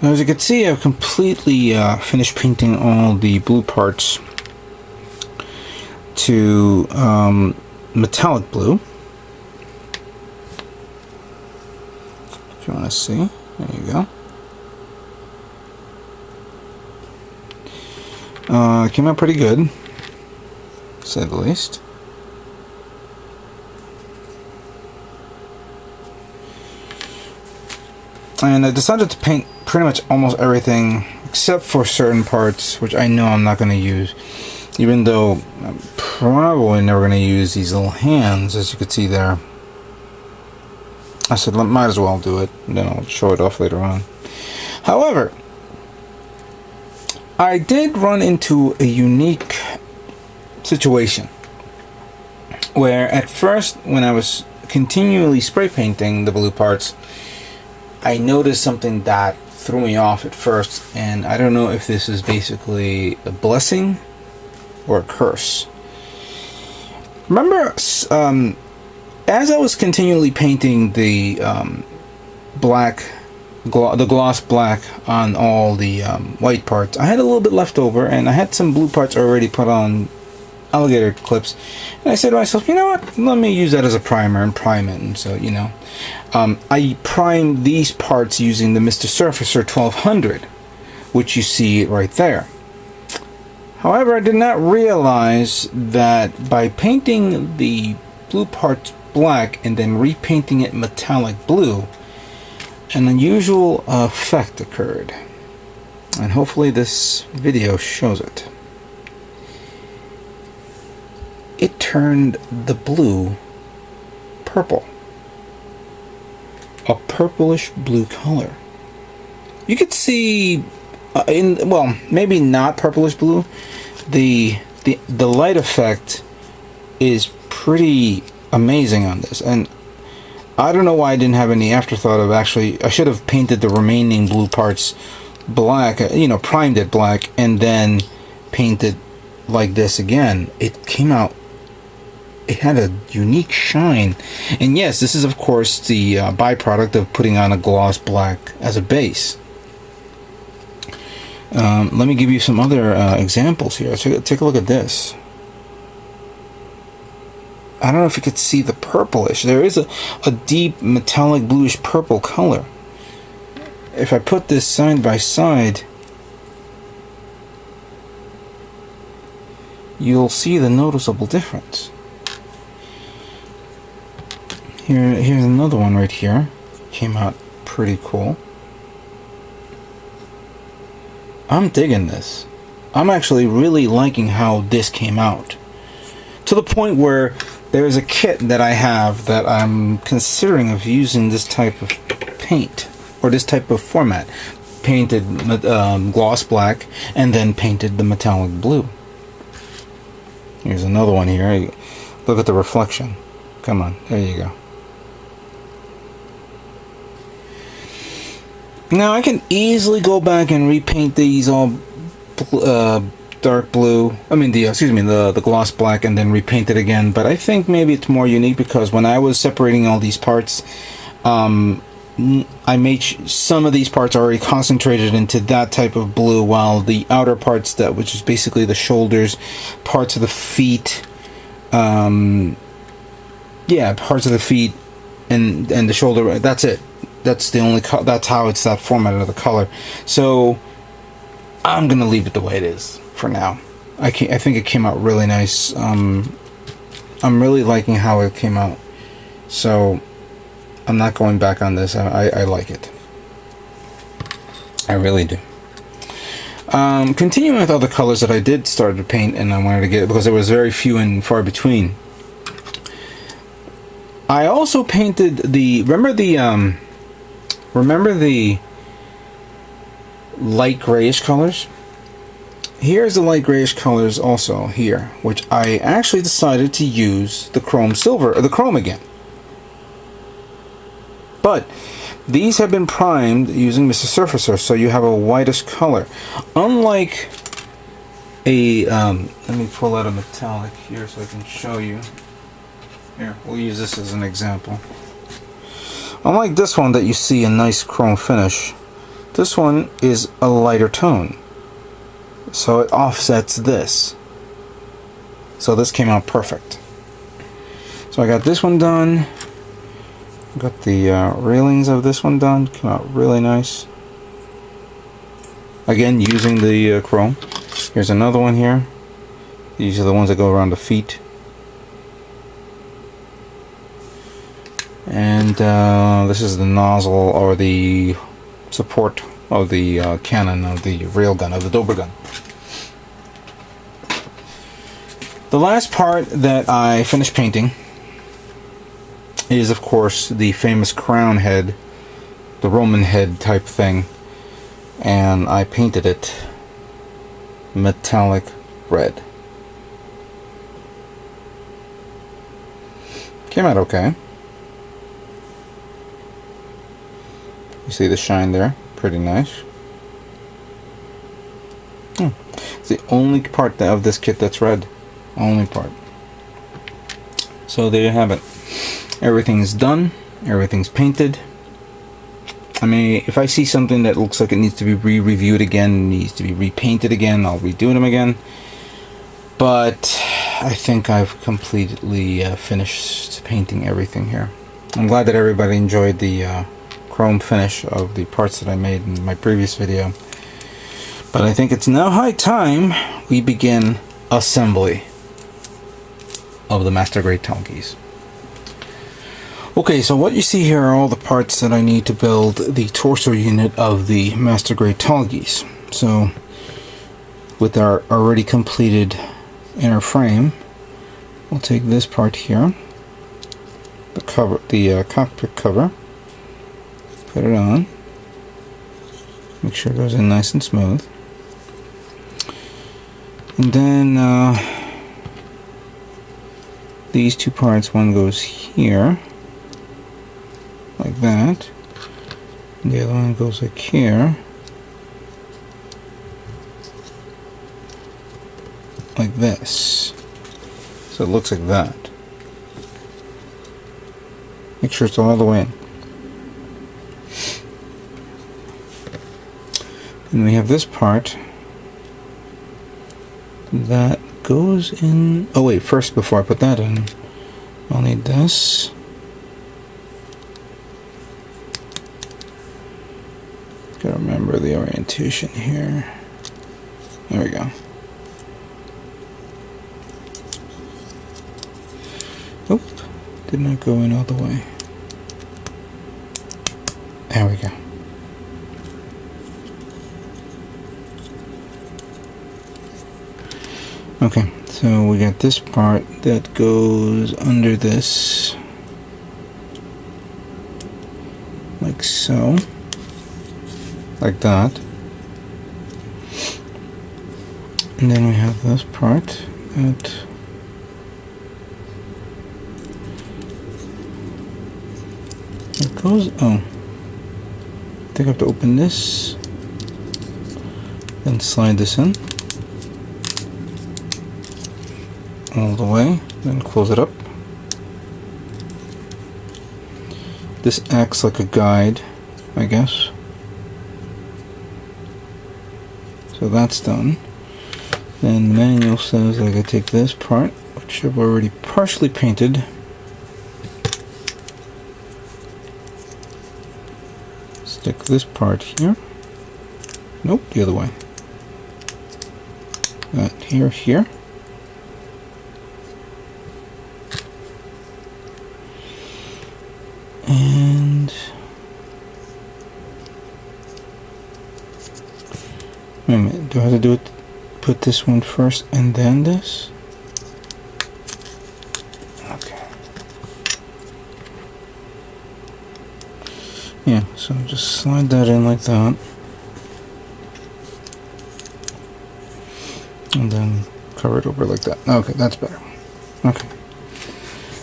Now, as you can see, I've completely finished painting all the blue parts to metallic blue. If you want to see, there you go. It came out pretty good, to say the least. And I decided to paint pretty much almost everything except for certain parts, which I know I'm not going to use. Even though I'm probably never going to use these little hands, as you can see there. I said, might as well do it, and then I'll show it off later on. However, I did run into a unique situation where at first, when I was continually spray painting the blue parts, I noticed something that threw me off at first, and I don't know if this is basically a blessing or a curse. Remember, as I was continually painting the gloss black on all the white parts, I had a little bit left over, and I had some blue parts already put on alligator clips, and I said to myself, you know what, let me use that as a primer and prime it. And so, you know, I primed these parts using the Mr. Surfacer 1200, which you see right there. However, I did not realize that by painting the blue parts black and then repainting it metallic blue, an unusual effect occurred, and hopefully this video shows it. It turned the blue purple, a purplish blue color. You could see well, maybe not purplish blue. The light effect is pretty amazing on this, and I don't know why I didn't have any afterthought of actually. I should have painted the remaining blue parts black, you know, primed it black, and then painted like this again. It came out. It had a unique shine, and yes, this is of course the byproduct of putting on a gloss black as a base. Let me give you some other examples here. Take a look at this. I don't know if you could see the purplish. There is a deep metallic bluish purple color. If I put this side by side, you'll see the noticeable difference. Here's another one right here. Came out pretty cool. I'm digging this. I'm actually really liking how this came out. To the point where there's a kit that I have that I'm considering of using this type of paint, or this type of format. Painted gloss black and then painted the metallic blue. Here's another one here. Look at the reflection. Come on, there you go. Now I can easily go back and repaint these all dark blue. I mean the gloss black, and then repaint it again. But I think maybe it's more unique because when I was separating all these parts, I made some of these parts already concentrated into that type of blue, while the outer parts, which is basically the shoulders, parts of the feet, yeah, parts of the feet and the shoulder. That's it. That's the only. That's how it's that formatted of the color. So I'm gonna leave it the way it is for now. I think it came out really nice. I'm really liking how it came out. So I'm not going back on this. I like it. I really do. Continuing with other colors that I did start to paint, and I wanted to get, because there was very few and far between. I also painted remember the light grayish colors? Here's the light grayish colors also here, which I actually decided to use the chrome silver, or the chrome again. But these have been primed using Mr. Surfacer, so you have a whitish color. Unlike a, let me pull out a metallic here so I can show you. Here, we'll use this as an example. Unlike this one that you see a nice chrome finish, This one is a lighter tone, so it offsets this. So this came out perfect. So I got this one done. Got the railings of this one done. Came out really nice. Again, using the chrome. Here's another one here. These are the ones that go around the feet. And this is the nozzle or the support of the cannon of the railgun, of the Dober gun. The last part that I finished painting is, of course, the famous crown head, the Roman head type thing, and I painted it metallic red. Came out okay. You see the shine there? Pretty nice. It's the only part of this kit that's red. Only part. So there you have it. Everything's done. Everything's painted. I mean, if I see something that looks like it needs to be re-reviewed again, needs to be repainted again, I'll redo them again. But I think I've completely finished painting everything here. I'm glad that everybody enjoyed the chrome finish of the parts that I made in my previous video. But I think it's now high time we begin assembly of the Master Grade Tallgeese. Okay, so what you see here are all the parts that I need to build the torso unit of the Master Grade Tallgeese. So with our already completed inner frame, we'll take this part here, the cover, the cockpit cover, put it on, make sure it goes in nice and smooth, and then these two parts, one goes here like that, and the other one goes like here like this, so it looks like that. Make sure it's all the way in. And we have this part that goes in. Oh wait, first, before I put that in, I'll need this. Gotta remember the orientation here. There we go. Oop, did not go in all the way. There we go. Okay, so we got this part that goes under this, like so, like that. And then we have this part that goes, oh, I think I have to open this, then slide this in all the way, then close it up. This acts like a guide, I guess. So that's done. Then the manual says I gotta take this part, which I've already partially painted, stick this part here. Nope, the other way. That here, here. And wait a minute, do I have to do it? Put this one first and then this? Okay. Yeah, so just slide that in like that. And then cover it over like that. Okay, that's better. Okay.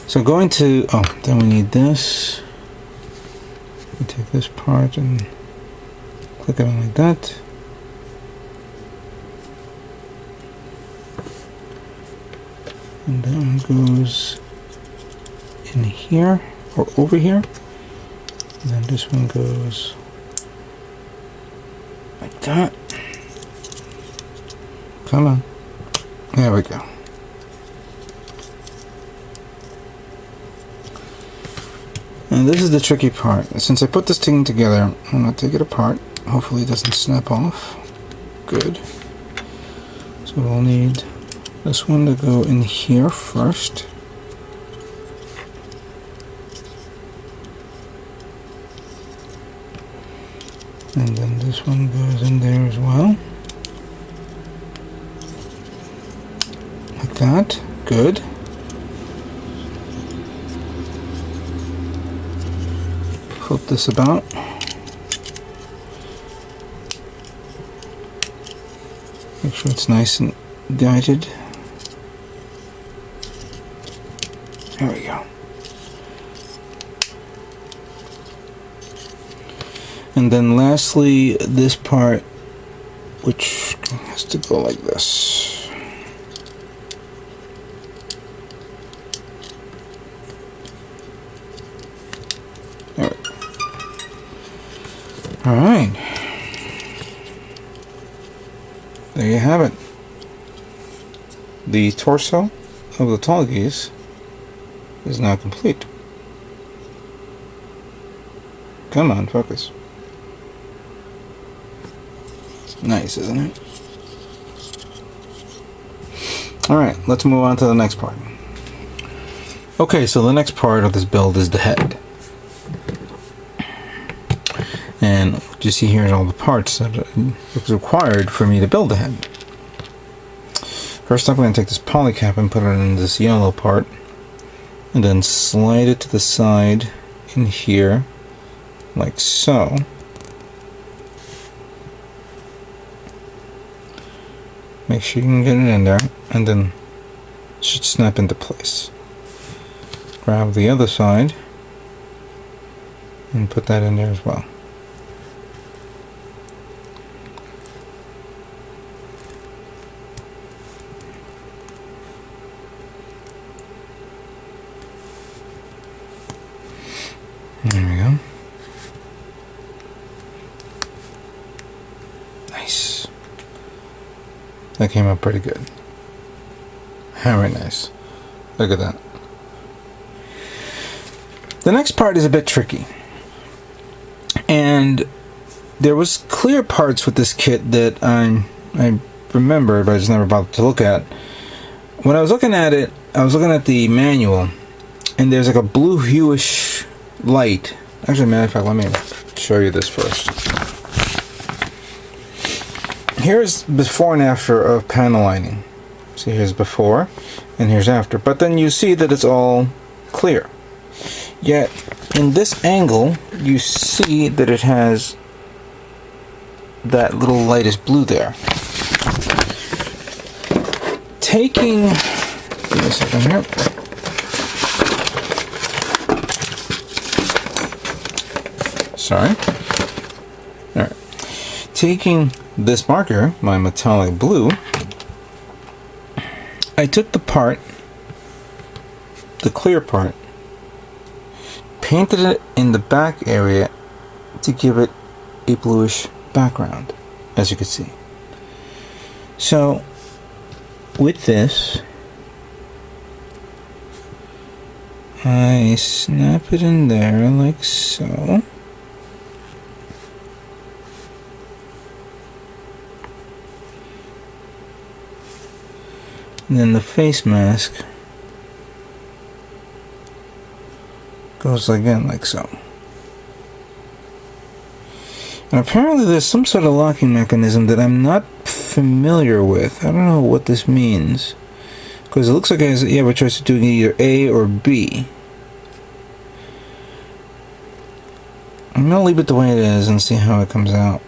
So going to, oh, then we need this. We take this part and click it on like that. And that one goes in here or over here. And then this one goes that. Come on. There we go. And this is the tricky part. Since I put this thing together, I'm going to take it apart. Hopefully it doesn't snap off. Good. So we'll need this one to go in here first. And then this one goes in there as well. Like that. Good. Flip this about. Make sure it's nice and guided. There we go. And then lastly, this part, which has to go like this. There we go. All right. There you have it. The torso of the Tallgeese is now complete. Come on, focus. Nice, isn't it? Alright, let's move on to the next part. Okay, so the next part of this build is the head. And what you see here is all the parts that is required for me to build the head. First up, I'm going to take this polycap and put it in this yellow part. And then slide it to the side in here, like so. Make sure you can get it in there, and then it should snap into place. Grab the other side and put that in there as well. There we go. Nice. That came out pretty good. Very nice. Look at that. The next part is a bit tricky. And there was clear parts with this kit that I remembered, but I just never bothered to look at. When I was looking at it, I was looking at the manual, and there's like a blue hueish light. Actually, matter of fact, let me show you this first. Here's before and after of panel lining. See, here's before and here's after. But then you see that it's all clear. Yet, in this angle, you see that it has that little lightish blue there. Taking... Give me a second here. Sorry. Alright. Taking this marker, my metallic blue, I took the part, the clear part, painted it in the back area to give it a bluish background, as you can see. So, with this, I snap it in there like so. And then the face mask goes again like so. And apparently there's some sort of locking mechanism that I'm not familiar with. I don't know what this means. Because it looks like you have a choice of doing either A or B. I'm going to leave it the way it is and see how it comes out.